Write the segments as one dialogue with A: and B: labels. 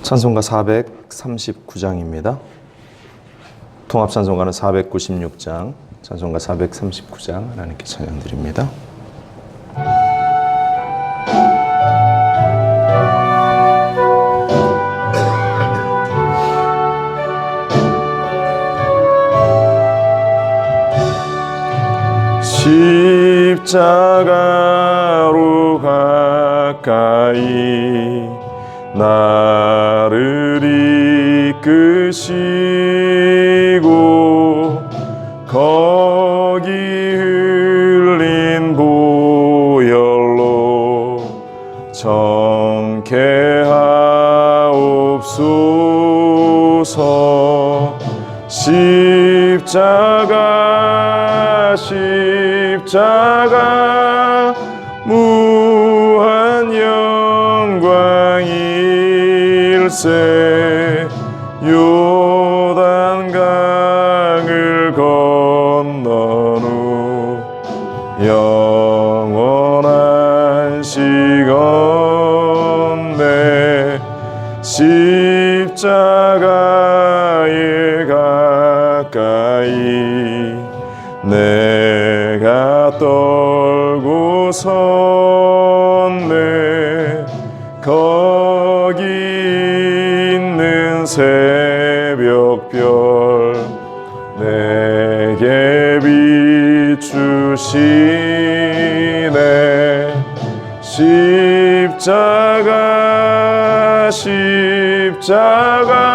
A: 찬송가 439장입니다. 통합찬송가는 496장, 찬송가 439장 하나님께 찬양드립니다. 십자가로 가까이 나를 이끄시고 거기 흘린 보혈로 정케하옵소서. 십자가 무한 영광일세. 요단강을 건넌 후 영원한 시건대 십자가에 가까이 내가 떨고 섰네. 거기 있는 새벽별 내게 비추시네. 십자가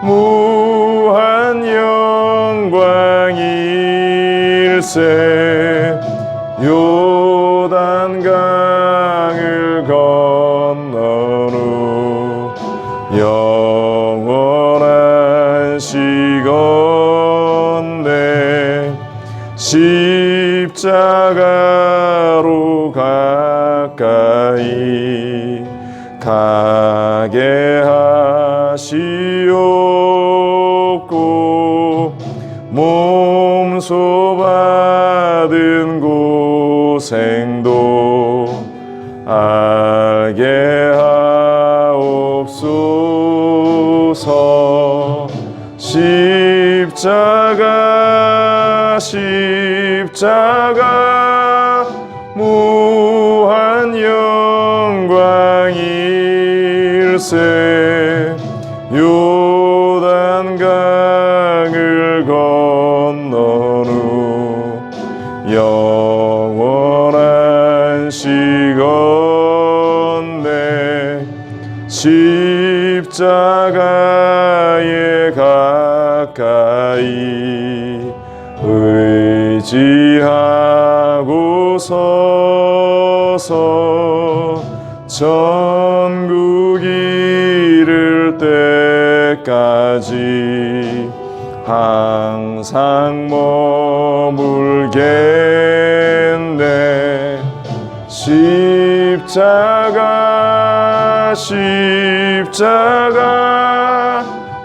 A: 무한 영광일세. 요단강을 건넌 후 영원한 시건대 십자가로 가까이 가게 하시옵고 몸소 받은 고생도 알게 하옵소서. 십자가 무한 영광일세. 요단강을 건넌 후 영원한 시건대 십자가에 가까이 의지하고 서서 천국 이를 때까지 항상 머물겠네. 십자가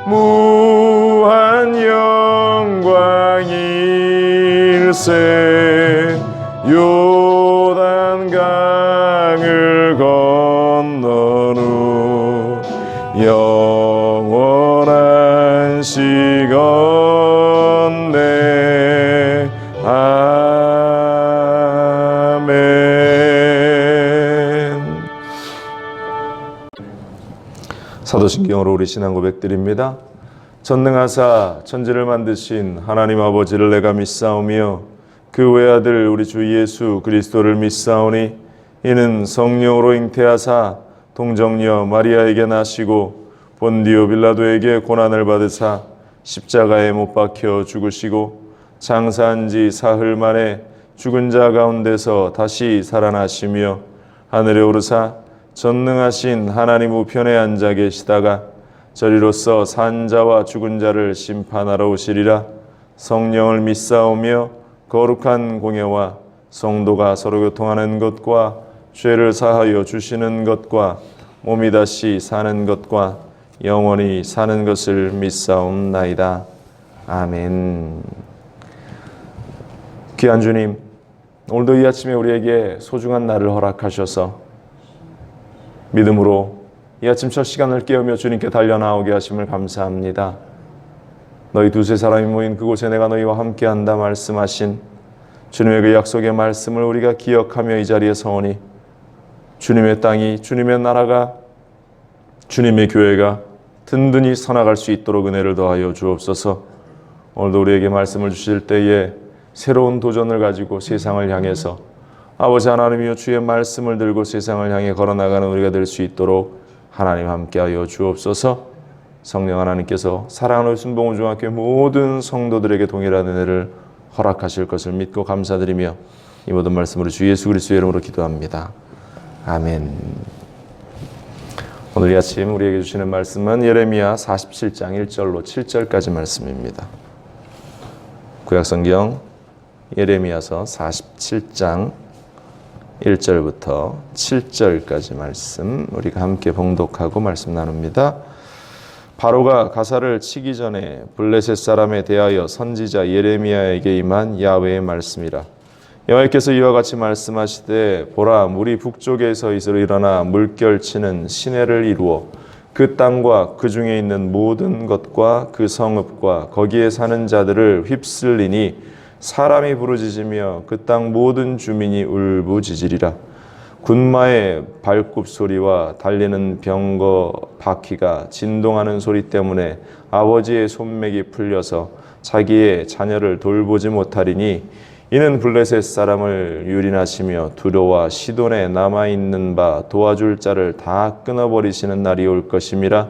A: 무한 영광일세. 요단강을 건넌 후 영원한 시건대 아멘. 사도신경으로 우리 신앙 고백드립니다. 전능하사 천지를 만드신 하나님 아버지를 내가 믿사오며 그 외아들 우리 주 예수 그리스도를 믿사오니 이는 성령으로 잉태하사 동정녀 마리아에게 나시고 본디오 빌라도에게 고난을 받으사 십자가에 못 박혀 죽으시고 장사한 지 사흘 만에 죽은 자 가운데서 다시 살아나시며 하늘에 오르사 전능하신 하나님 우편에 앉아 계시다가 저리로서 산 자와 죽은 자를 심판하러 오시리라. 성령을 믿사오며 거룩한 공예와 성도가 서로 교통하는 것과 죄를 사하여 주시는 것과 몸이 다시 사는 것과 영원히 사는 것을 믿사옵나이다. 아멘. 귀한 주님, 오늘도 이 아침에 우리에게 소중한 날을 허락하셔서 믿음으로 이 아침 첫 시간을 깨우며 주님께 달려나오게 하심을 감사합니다. 너희 두세 사람이 모인 그곳에 내가 너희와 함께한다 말씀하신 주님의 그 약속의 말씀을 우리가 기억하며 이 자리에 서오니 주님의 땅이, 주님의 나라가, 주님의 교회가 든든히 서나갈 수 있도록 은혜를 더하여 주옵소서. 오늘도 우리에게 말씀을 주실 때에 새로운 도전을 가지고 세상을 향해서 아버지 하나님이여 주의 말씀을 들고 세상을 향해 걸어나가는 우리가 될 수 있도록 하나님 함께하여 주옵소서. 성령 하나님께서 사랑하는 순봉우중학교 모든 성도들에게 동일한 은혜를 허락하실 것을 믿고 감사드리며 이 모든 말씀으로 주 예수 그리스도의 이름으로 기도합니다. 아멘. 오늘 이 아침 우리에게 주시는 말씀은 예레미야 47장 1절로 7절까지 말씀입니다. 구약성경 예레미야서 47장 1절부터 7절까지 말씀 우리가 함께 봉독하고 말씀 나눕니다. 바로가 가사를 치기 전에 블레셋 사람에 대하여 선지자 예레미야에게 임한 야훼의 말씀이라. 여호와께서 이와 같이 말씀하시되 보라 물이 북쪽에서 일어나 물결치는 시내를 이루어 그 땅과 그 중에 있는 모든 것과 그 성읍과 거기에 사는 자들을 휩쓸리니 사람이 부르짖으며 그 땅 모든 주민이 울부짖으리라. 군마의 발굽 소리와 달리는 병거 바퀴가 진동하는 소리 때문에 아버지의 손맥이 풀려서 자기의 자녀를 돌보지 못하리니 이는 블레셋 사람을 유린하시며 두로와 시돈에 남아있는 바 도와줄 자를 다 끊어버리시는 날이 올 것임이라.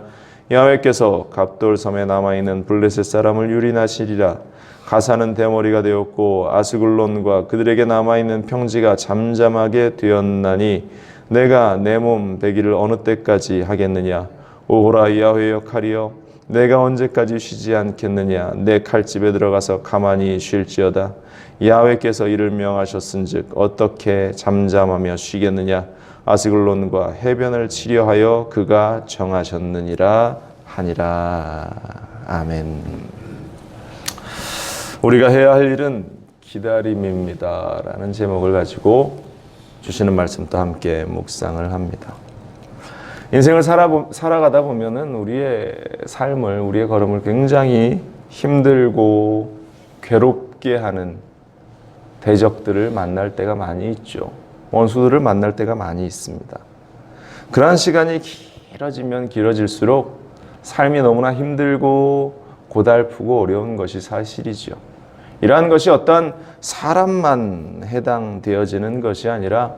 A: 야훼께서 갑돌섬에 남아있는 블레셋 사람을 유린하시리라. 가사는 대머리가 되었고 아스글론과 그들에게 남아있는 평지가 잠잠하게 되었나니 내가 내 몸 배기를 어느 때까지 하겠느냐. 오호라 야훼의 칼이여 내가 언제까지 쉬지 않겠느냐. 내 칼집에 들어가서 가만히 쉴지어다. 야훼께서 이를 명하셨은즉 어떻게 잠잠하며 쉬겠느냐. 아스글론과 해변을 치려하여 그가 정하셨느니라 하니라. 아멘. 우리가 해야 할 일은 기다림입니다 라는 제목을 가지고 주시는 말씀도 함께 묵상을 합니다. 인생을 살아가다 보면은 우리의 삶을, 우리의 걸음을 굉장히 힘들고 괴롭게 하는 대적들을 만날 때가 많이 있죠. 원수들을 만날 때가 많이 있습니다. 그러한 시간이 길어지면 길어질수록 삶이 너무나 힘들고 고달프고 어려운 것이 사실이죠. 이러한 것이 어떤 사람만 해당되어지는 것이 아니라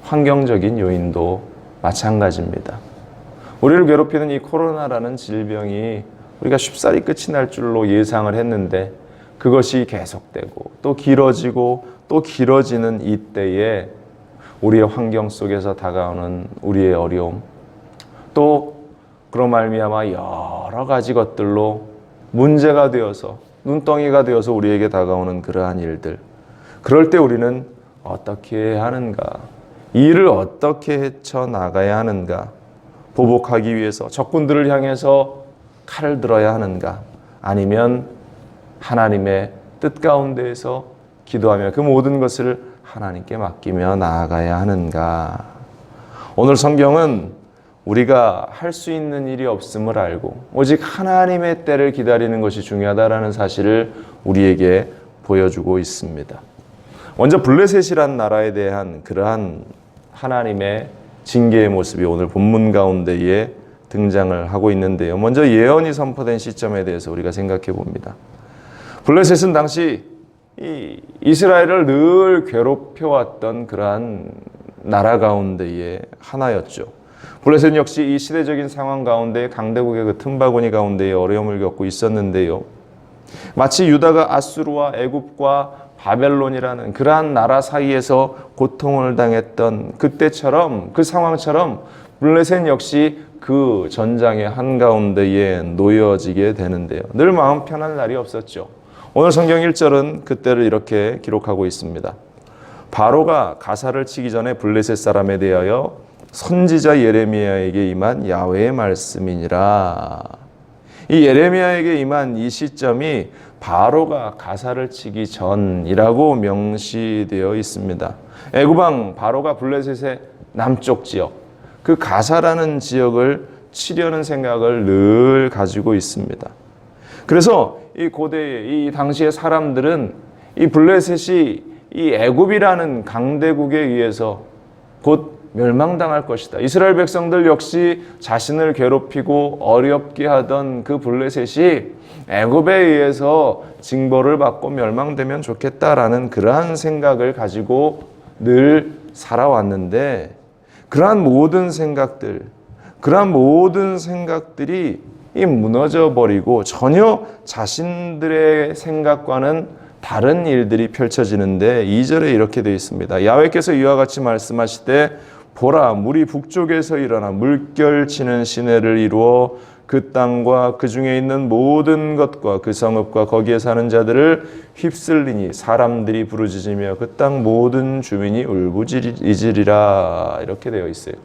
A: 환경적인 요인도 마찬가지입니다. 우리를 괴롭히는 이 코로나라는 질병이 우리가 쉽사리 끝이 날 줄로 예상을 했는데 그것이 계속되고 또 길어지고 또 길어지는 이때에 우리의 환경 속에서 다가오는 우리의 어려움, 또 그로 말미암아 여러 가지 것들로 문제가 되어서 눈덩이가 되어서 우리에게 다가오는 그러한 일들, 그럴 때 우리는 어떻게 해야 하는가, 이 일을 어떻게 헤쳐나가야 하는가, 보복하기 위해서 적군들을 향해서 칼을 들어야 하는가, 아니면 하나님의 뜻 가운데에서 기도하며 그 모든 것을 하나님께 맡기며 나아가야 하는가. 오늘 성경은 우리가 할 수 있는 일이 없음을 알고 오직 하나님의 때를 기다리는 것이 중요하다라는 사실을 우리에게 보여주고 있습니다. 먼저 블레셋이란 나라에 대한 그러한 하나님의 징계의 모습이 오늘 본문 가운데에 등장을 하고 있는데요. 먼저 예언이 선포된 시점에 대해서 우리가 생각해 봅니다. 블레셋은 당시 이 이스라엘을 늘 괴롭혀왔던 그러한 나라 가운데의 하나였죠. 블레셋 역시 이 시대적인 상황 가운데 강대국의 그 틈바구니 가운데에 어려움을 겪고 있었는데요. 마치 유다가 아수르와 애굽과 바벨론이라는 그러한 나라 사이에서 고통을 당했던 그때처럼, 그 상황처럼 블레셋 역시 그 전장의 한가운데에 놓여지게 되는데요. 늘 마음 편한 날이 없었죠. 오늘 성경 1절은 그때를 이렇게 기록하고 있습니다. 바로가 가사를 치기 전에 블레셋 사람에 대하여 선지자 예레미야에게 임한 야훼의 말씀이니라. 이 예레미야에게 임한 이 시점이 바로가 가사를 치기 전이라고 명시되어 있습니다. 애굽왕 바로가 블레셋의 남쪽 지역, 그 가사라는 지역을 해치려는 생각을 늘 가지고 있습니다. 그래서 이 고대의 이 당시의 사람들은 이 블레셋이 이 애굽이라는 강대국에 의해서 곧 멸망당할 것이다. 이스라엘 백성들 역시 자신을 괴롭히고 어렵게 하던 그 블레셋이 애굽에 의해서 징벌을 받고 멸망되면 좋겠다라는 그러한 생각을 가지고 늘 살아왔는데, 그러한 모든 생각들이 이 무너져 버리고 전혀 자신들의 생각과는 다른 일들이 펼쳐지는데 2절에 이렇게 되어 있습니다. 야훼께서 이와 같이 말씀하시되 보라, 물이 북쪽에서 일어나 물결치는 시내를 이루어 그 땅과 그 중에 있는 모든 것과 그 성읍과 거기에 사는 자들을 휩쓸리니 사람들이 부르짖으며 그 땅 모든 주민이 울부짖으리라. 이렇게 되어 있어요.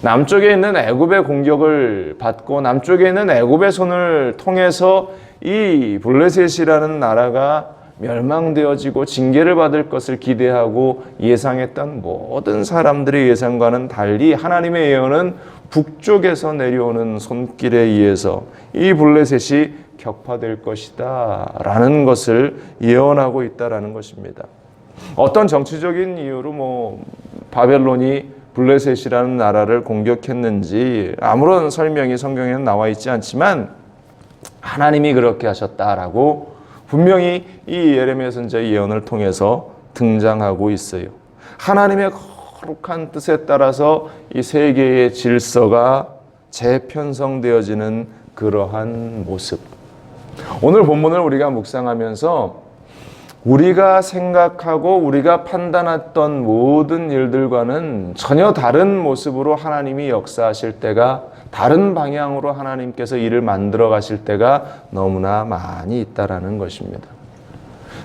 A: 남쪽에 있는 애굽의 공격을 받고 남쪽에 있는 애굽의 손을 통해서 이 블레셋이라는 나라가 멸망되어지고 징계를 받을 것을 기대하고 예상했던 모든 사람들의 예상과는 달리 하나님의 예언은 북쪽에서 내려오는 손길에 의해서 이 블레셋이 격파될 것이다 라는 것을 예언하고 있다라는 것입니다. 어떤 정치적인 이유로 바벨론이 블레셋이라는 나라를 공격했는지 아무런 설명이 성경에는 나와 있지 않지만 하나님이 그렇게 하셨다라고 분명히 이 예레미야 선지자의 예언을 통해서 등장하고 있어요. 하나님의 거룩한 뜻에 따라서 이 세계의 질서가 재편성되어지는 그러한 모습. 오늘 본문을 우리가 묵상하면서 우리가 생각하고 우리가 판단했던 모든 일들과는 전혀 다른 모습으로 하나님이 역사하실 때가, 다른 방향으로 하나님께서 일을 만들어 가실 때가 너무나 많이 있다라는 것입니다.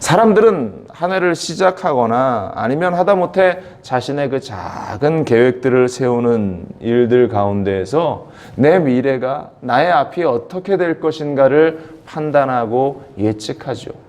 A: 사람들은 한 해를 시작하거나 아니면 하다못해 자신의 그 작은 계획들을 세우는 일들 가운데에서 내 미래가, 나의 앞이 어떻게 될 것인가를 판단하고 예측하죠.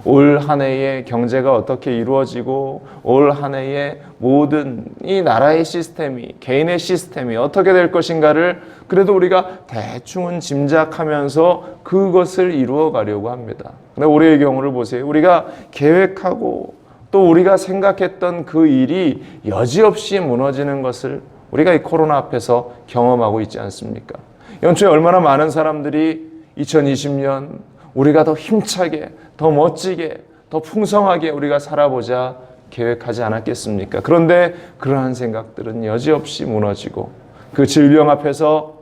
A: 올 한 해의 경제가 어떻게 이루어지고 올 한 해의 모든 이 나라의 시스템이, 개인의 시스템이 어떻게 될 것인가를 그래도 우리가 대충은 짐작하면서 그것을 이루어 가려고 합니다. 근데 올해의 경우를 보세요. 우리가 계획하고 또 우리가 생각했던 그 일이 여지없이 무너지는 것을 우리가 이 코로나 앞에서 경험하고 있지 않습니까? 연초에 얼마나 많은 사람들이 2020년 우리가 더 힘차게, 더 멋지게, 더 풍성하게 우리가 살아보자 계획하지 않았겠습니까? 그런데 그러한 생각들은 여지없이 무너지고 그 질병 앞에서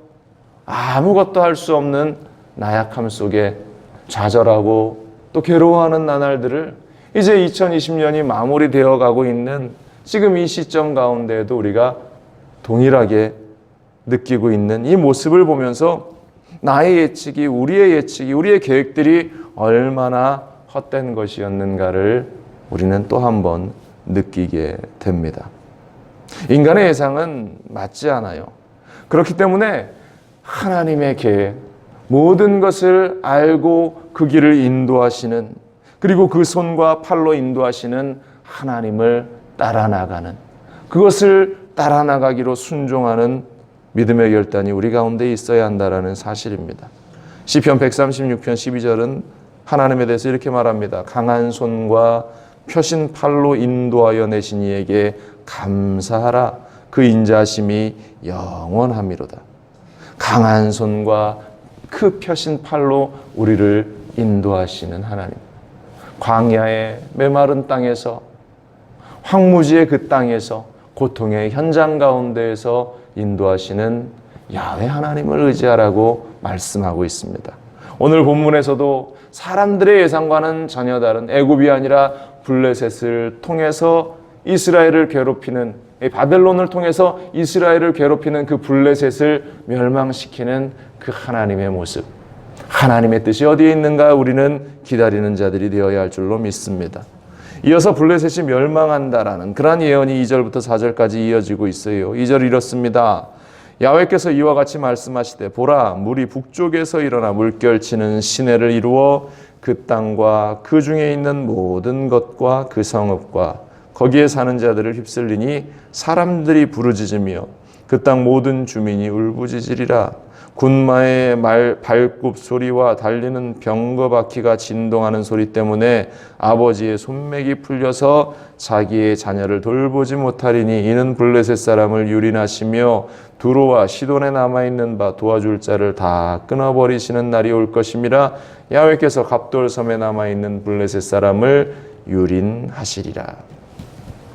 A: 아무것도 할 수 없는 나약함 속에 좌절하고 또 괴로워하는 나날들을 이제 2020년이 마무리되어 가고 있는 지금 이 시점 가운데에도 우리가 동일하게 느끼고 있는 이 모습을 보면서 나의 예측이, 우리의 계획들이 얼마나 헛된 것이었는가를 우리는 또 한 번 느끼게 됩니다. 인간의 예상은 맞지 않아요. 그렇기 때문에 하나님의 계획, 모든 것을 알고 그 길을 인도하시는, 그리고 그 손과 팔로 인도하시는 하나님을 따라 나가는, 그것을 따라 나가기로 순종하는 믿음의 결단이 우리 가운데 있어야 한다는 사실입니다. 시편 136편 12절은 하나님에 대해서 이렇게 말합니다. 강한 손과 펴신 팔로 인도하여 내신 이에게 감사하라. 그 인자심이 영원함이로다. 강한 손과 그 펴신 팔로 우리를 인도하시는 하나님. 광야의 메마른 땅에서, 황무지의 그 땅에서, 고통의 현장 가운데에서 인도하시는 야훼 하나님을 의지하라고 말씀하고 있습니다. 오늘 본문에서도 사람들의 예상과는 전혀 다른 애굽이 아니라 블레셋을 통해서 이스라엘을 괴롭히는, 바벨론을 통해서 이스라엘을 괴롭히는 그 블레셋을 멸망시키는 그 하나님의 모습, 하나님의 뜻이 어디에 있는가 우리는 기다리는 자들이 되어야 할 줄로 믿습니다. 이어서 블레셋이 멸망한다라는 그러한 예언이 2절부터 4절까지 이어지고 있어요. 2절 이렇습니다. 야훼께서 이와 같이 말씀하시되 보라, 물이 북쪽에서 일어나 물결치는 시내를 이루어 그 땅과 그 중에 있는 모든 것과 그 성읍과 거기에 사는 자들을 휩쓸리니 사람들이 부르짖으며 그 땅 모든 주민이 울부짖으리라. 군마의 발굽 소리와 달리는 병거 바퀴가 진동하는 소리 때문에 아버지의 손맥이 풀려서 자기의 자녀를 돌보지 못하리니 이는 블레셋 사람을 유린하시며 두로와 시돈에 남아있는 바 도와줄 자를 다 끊어버리시는 날이 올 것임이라. 야훼께서 갑돌섬에 남아있는 블레셋 사람을 유린하시리라.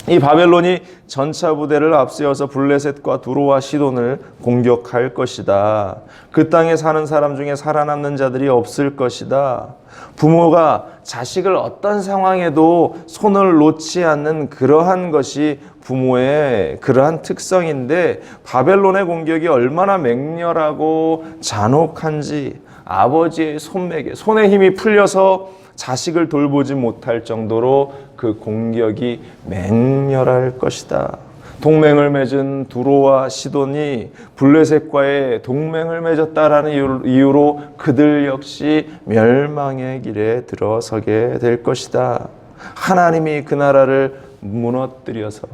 A: 이 바벨론이 전차 부대를 앞세워서 블레셋과 두로와 시돈을 공격할 것이다. 그 땅에 사는 사람 중에 살아남는 자들이 없을 것이다. 부모가 자식을 어떤 상황에도 손을 놓지 않는 그러한 것이 부모의 그러한 특성인데, 바벨론의 공격이 얼마나 맹렬하고 잔혹한지 아버지의 손에 힘이 풀려서 자식을 돌보지 못할 정도로 그 공격이 맹렬할 것이다. 동맹을 맺은 두로와 시돈이 블레셋과의 동맹을 맺었다라는 이유로 그들 역시 멸망의 길에 들어서게 될 것이다. 하나님이 그 나라를 무너뜨려서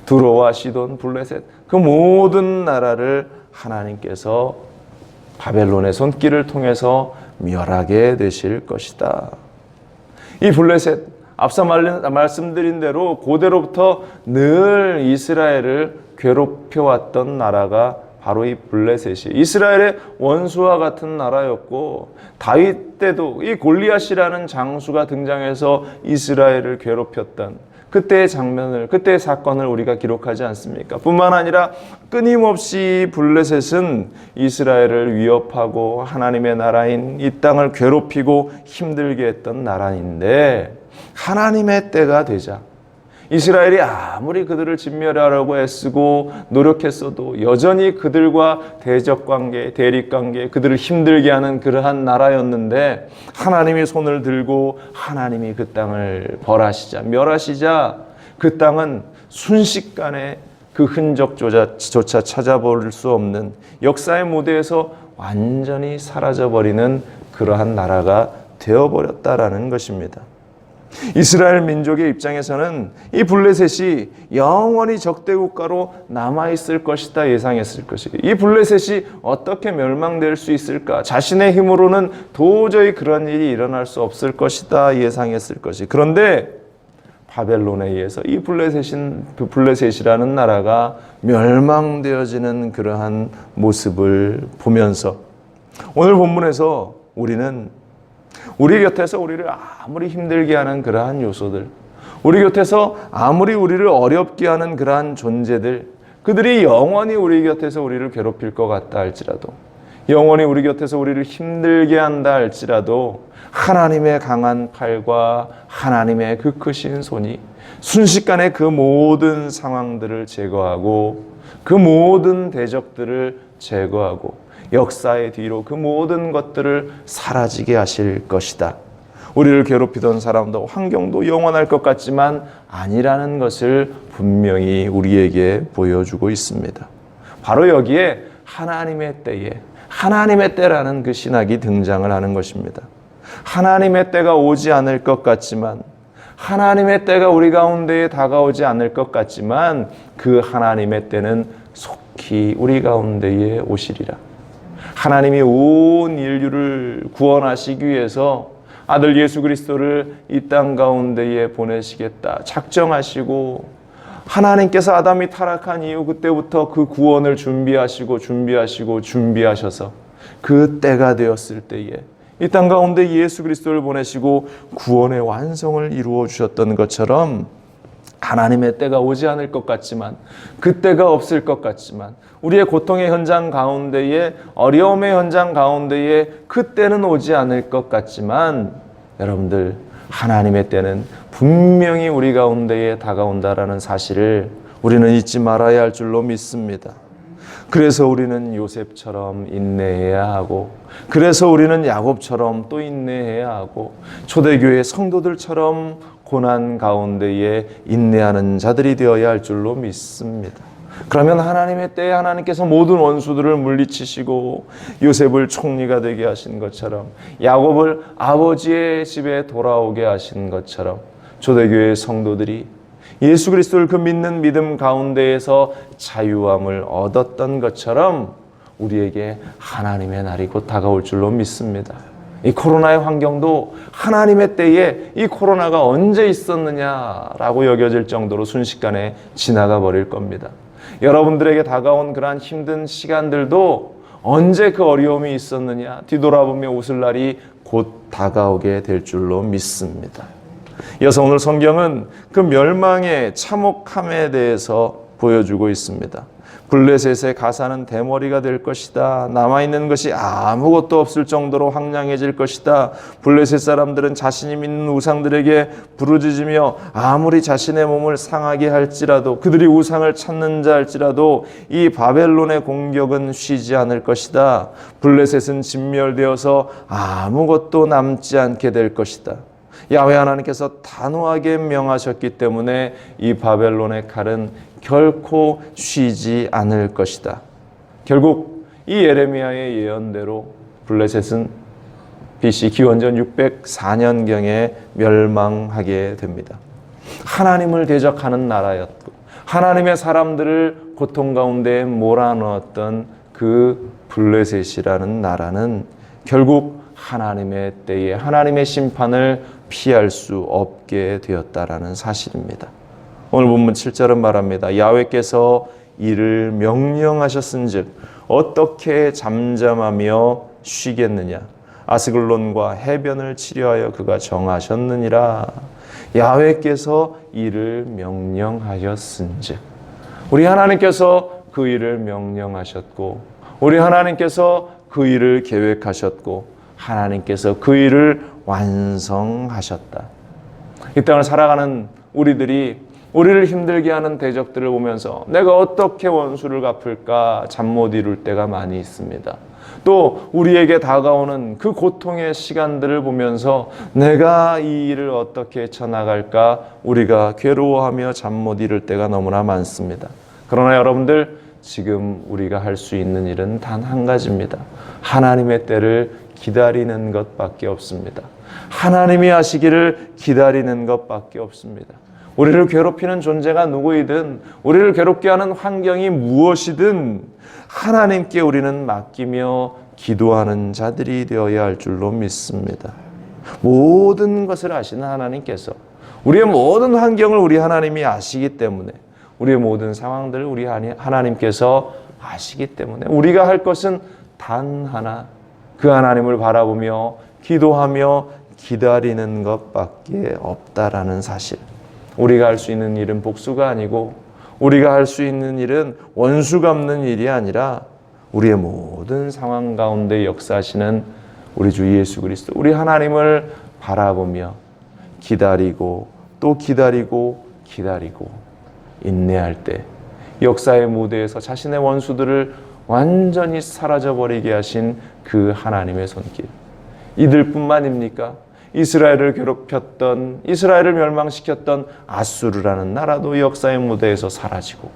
A: 두로와 시돈, 블레셋 그 모든 나라를 하나님께서 바벨론의 손길을 통해서 멸하게 되실 것이다. 이 블레셋, 앞서 말씀드린 대로 고대로부터 늘 이스라엘을 괴롭혀왔던 나라가 바로 이 블레셋이 이스라엘의 원수와 같은 나라였고, 다윗 때도 이 골리앗이라는 장수가 등장해서 이스라엘을 괴롭혔던 그때의 장면을, 그때의 사건을 우리가 기록하지 않습니까? 뿐만 아니라 끊임없이 블레셋은 이스라엘을 위협하고 하나님의 나라인 이 땅을 괴롭히고 힘들게 했던 나라인데, 하나님의 때가 되자 이스라엘이 아무리 그들을 진멸하려고 애쓰고 노력했어도 여전히 그들과 대적관계, 대립관계, 그들을 힘들게 하는 그러한 나라였는데, 하나님이 손을 들고 하나님이 그 땅을 벌하시자, 멸하시자 그 땅은 순식간에 그 흔적조차 찾아볼 수 없는 역사의 무대에서 완전히 사라져버리는 그러한 나라가 되어버렸다라는 것입니다. 이스라엘 민족의 입장에서는 이 블레셋이 영원히 적대 국가로 남아있을 것이다 예상했을 것이고, 이 블레셋이 어떻게 멸망될 수 있을까, 자신의 힘으로는 도저히 그런 일이 일어날 수 없을 것이다 예상했을 것이. 그런데 바벨론에 의해서 이 블레셋이라는 나라가 멸망되어지는 그러한 모습을 보면서 오늘 본문에서 우리는 우리 곁에서 우리를 아무리 힘들게 하는 그러한 요소들, 우리 곁에서 아무리 우리를 어렵게 하는 그러한 존재들, 그들이 영원히 우리 곁에서 우리를 괴롭힐 것 같다 할지라도, 영원히 우리 곁에서 우리를 힘들게 한다 할지라도, 하나님의 강한 팔과 하나님의 그 크신 손이 순식간에 그 모든 상황들을 제거하고, 그 모든 대적들을 제거하고, 역사의 뒤로 그 모든 것들을 사라지게 하실 것이다. 우리를 괴롭히던 사람도 환경도 영원할 것 같지만 아니라는 것을 분명히 우리에게 보여주고 있습니다. 바로 여기에 하나님의 때에, 하나님의 때라는 그 신학이 등장을 하는 것입니다. 하나님의 때가 오지 않을 것 같지만, 하나님의 때가 우리 가운데에 다가오지 않을 것 같지만, 그 하나님의 때는 속히 우리 가운데에 오시리라. 하나님이 온 인류를 구원하시기 위해서 아들 예수 그리스도를 이 땅 가운데에 보내시겠다 작정하시고, 하나님께서 아담이 타락한 이후 그때부터 그 구원을 준비하셔서 그 때가 되었을 때에 이 땅 가운데 예수 그리스도를 보내시고 구원의 완성을 이루어 주셨던 것처럼, 하나님의 때가 오지 않을 것 같지만, 그 때가 없을 것 같지만, 우리의 고통의 현장 가운데에, 어려움의 현장 가운데에 그 때는 오지 않을 것 같지만, 여러분들, 하나님의 때는 분명히 우리 가운데에 다가온다라는 사실을 우리는 잊지 말아야 할 줄로 믿습니다. 그래서 우리는 요셉처럼 인내해야 하고, 그래서 우리는 야곱처럼 또 인내해야 하고, 초대교회 성도들처럼 고난 가운데에 인내하는 자들이 되어야 할 줄로 믿습니다. 그러면 하나님의 때에 하나님께서 모든 원수들을 물리치시고 요셉을 총리가 되게 하신 것처럼, 야곱을 아버지의 집에 돌아오게 하신 것처럼, 초대교회 성도들이 예수 그리스도를 그 믿는 믿음 가운데에서 자유함을 얻었던 것처럼, 우리에게 하나님의 날이 곧 다가올 줄로 믿습니다. 이 코로나의 환경도 하나님의 때에 이 코로나가 언제 있었느냐라고 여겨질 정도로 순식간에 지나가 버릴 겁니다. 여러분들에게 다가온 그러한 힘든 시간들도 언제 그 어려움이 있었느냐 뒤돌아보며 웃을 날이 곧 다가오게 될 줄로 믿습니다. 이어서 오늘 성경은 그 멸망의 참혹함에 대해서 보여주고 있습니다. 블레셋의 가사는 대머리가 될 것이다. 남아있는 것이 아무것도 없을 정도로 황량해질 것이다. 블레셋 사람들은 자신이 믿는 우상들에게 부르짖으며 아무리 자신의 몸을 상하게 할지라도 그들이 우상을 찾는 자 할지라도 이 바벨론의 공격은 쉬지 않을 것이다. 블레셋은 진멸되어서 아무것도 남지 않게 될 것이다. 야훼 하나님께서 단호하게 명하셨기 때문에 이 바벨론의 칼은 결코 쉬지 않을 것이다. 결국 이 예레미야의 예언대로 블레셋은 BC 기원전 604년경에 멸망하게 됩니다. 하나님을 대적하는 나라였고 하나님의 사람들을 고통 가운데 몰아넣었던 그 블레셋이라는 나라는 결국 하나님의 때에 하나님의 심판을 피할 수 없게 되었다라는 사실입니다. 오늘 본문 7절은 말합니다. 야훼께서 이를 명령하셨은즉 어떻게 잠잠하며 쉬겠느냐. 아스글론과 해변을 치려하여 그가 정하셨느니라. 야훼께서 이를 명령하셨은즉 우리 하나님께서 그 일을 명령하셨고 우리 하나님께서 그 일을 계획하셨고 하나님께서 그 일을 완성하셨다. 이 땅을 살아가는 우리들이 우리를 힘들게 하는 대적들을 보면서 내가 어떻게 원수를 갚을까 잠 못 이룰 때가 많이 있습니다. 또 우리에게 다가오는 그 고통의 시간들을 보면서 내가 이 일을 어떻게 헤쳐나갈까 우리가 괴로워하며 잠 못 이룰 때가 너무나 많습니다. 그러나 여러분들 지금 우리가 할 수 있는 일은 단 한 가지입니다. 하나님의 때를 기다리는 것밖에 없습니다. 하나님이 하시기를 기다리는 것밖에 없습니다. 우리를 괴롭히는 존재가 누구이든 우리를 괴롭게 하는 환경이 무엇이든 하나님께 우리는 맡기며 기도하는 자들이 되어야 할 줄로 믿습니다. 모든 것을 아시는 하나님께서 우리의 모든 환경을 우리 하나님이 아시기 때문에 우리의 모든 상황들을 우리 하나님께서 아시기 때문에 우리가 할 것은 단 하나 그 하나님을 바라보며 기도하며 기다리는 것밖에 없다라는 사실. 우리가 할 수 있는 일은 복수가 아니고 우리가 할 수 있는 일은 원수 갚는 일이 아니라 우리의 모든 상황 가운데 역사하시는 우리 주 예수 그리스도 우리 하나님을 바라보며 기다리고 또 기다리고 인내할 때 역사의 무대에서 자신의 원수들을 완전히 사라져버리게 하신 그 하나님의 손길. 이들뿐만입니까? 이스라엘을 괴롭혔던 이스라엘을 멸망시켰던 아수르라는 나라도 역사의 무대에서 사라지고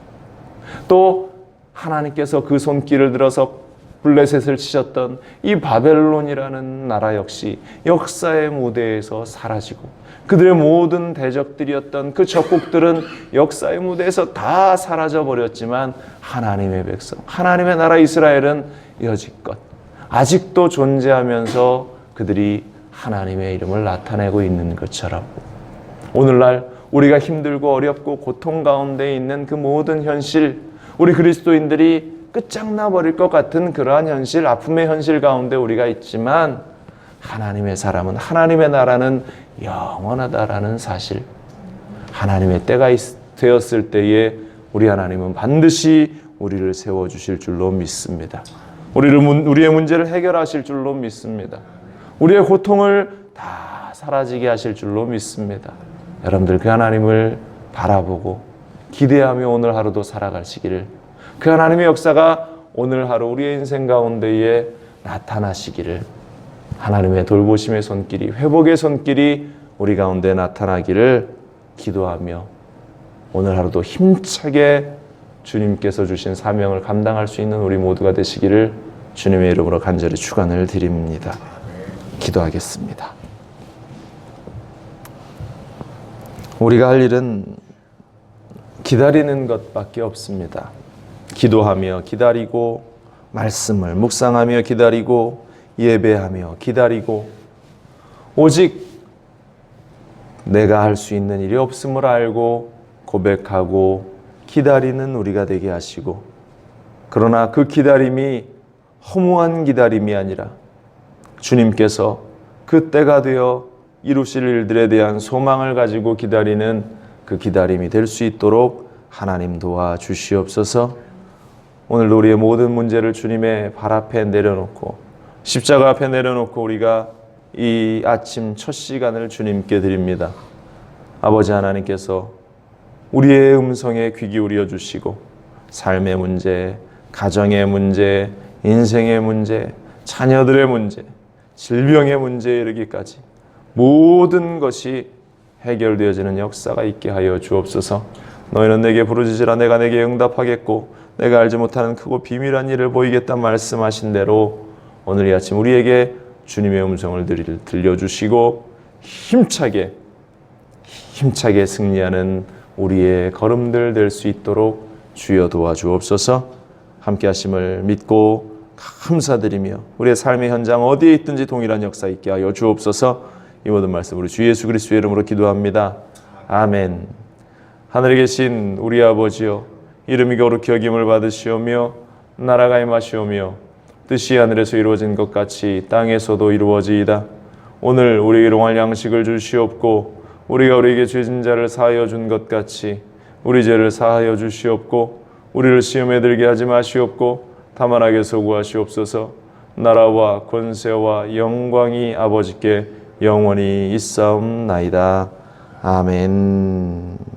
A: 또 하나님께서 그 손길을 들어서 블레셋을 치셨던 이 바벨론이라는 나라 역시 역사의 무대에서 사라지고 그들의 모든 대적들이었던 그 적국들은 역사의 무대에서 다 사라져버렸지만 하나님의 백성, 하나님의 나라 이스라엘은 여지껏 아직도 존재하면서 그들이 하나님의 이름을 나타내고 있는 것처럼 오늘날 우리가 힘들고 어렵고 고통 가운데 있는 그 모든 현실, 우리 그리스도인들이 끝장나 버릴 것 같은 그러한 현실, 아픔의 현실 가운데 우리가 있지만 하나님의 사람은, 하나님의 나라는 영원하다라는 사실, 하나님의 때가 되었을 때에 우리 하나님은 반드시 우리를 세워주실 줄로 믿습니다. 우리의 문제를 해결하실 줄로 믿습니다. 우리의 고통을 다 사라지게 하실 줄로 믿습니다. 여러분들 그 하나님을 바라보고 기대하며 오늘 하루도 살아가시기를, 그 하나님의 역사가 오늘 하루 우리의 인생 가운데에 나타나시기를, 하나님의 돌보심의 손길이, 회복의 손길이 우리 가운데 나타나기를 기도하며 오늘 하루도 힘차게 주님께서 주신 사명을 감당할 수 있는 우리 모두가 되시기를 주님의 이름으로 간절히 축원을 드립니다. 기도하겠습니다. 우리가 할 일은 기다리는 것밖에 없습니다. 기도하며 기다리고 말씀을 묵상하며 기다리고 예배하며 기다리고 오직 내가 할 수 있는 일이 없음을 알고 고백하고 기다리는 우리가 되게 하시고, 그러나 그 기다림이 허무한 기다림이 아니라 주님께서 그 때가 되어 이루실 일들에 대한 소망을 가지고 기다리는 그 기다림이 될 수 있도록 하나님 도와주시옵소서. 오늘도 우리의 모든 문제를 주님의 발 앞에 내려놓고 십자가 앞에 내려놓고 우리가 이 아침 첫 시간을 주님께 드립니다. 아버지 하나님께서 우리의 음성에 귀 기울여 주시고 삶의 문제, 가정의 문제, 인생의 문제, 자녀들의 문제, 질병의 문제에 이르기까지 모든 것이 해결되어지는 역사가 있게 하여 주옵소서. 너희는 내게 부르짖으라 내가 내게 응답하겠고 내가 알지 못하는 크고 비밀한 일을 보이겠다 말씀하신 대로 오늘 이 아침 우리에게 주님의 음성을 들려주시고 힘차게 승리하는 우리의 걸음들 될 수 있도록 주여 도와주옵소서. 함께 하심을 믿고 감사드리며 우리의 삶의 현장 어디에 있든지 동일한 역사 있게 하여 주옵소서. 이 모든 말씀 우리 주 예수 그리스도의 이름으로 기도합니다. 아멘. 하늘에 계신 우리 아버지여, 이름이 거룩히 여김을 받으시오며 나라가 임하시오며 뜻이 하늘에서 이루어진 것 같이 땅에서도 이루어지이다. 오늘 우리에게 일용할 양식을 주시옵고 우리가 우리에게 죄진 자를 사하여 준 것 같이 우리 죄를 사하여 주시옵고 우리를 시험에 들게 하지 마시옵고 다만 악에서 구하시옵소서. 나라와 권세와 영광이 아버지께 영원히 있사옵나이다. 아멘.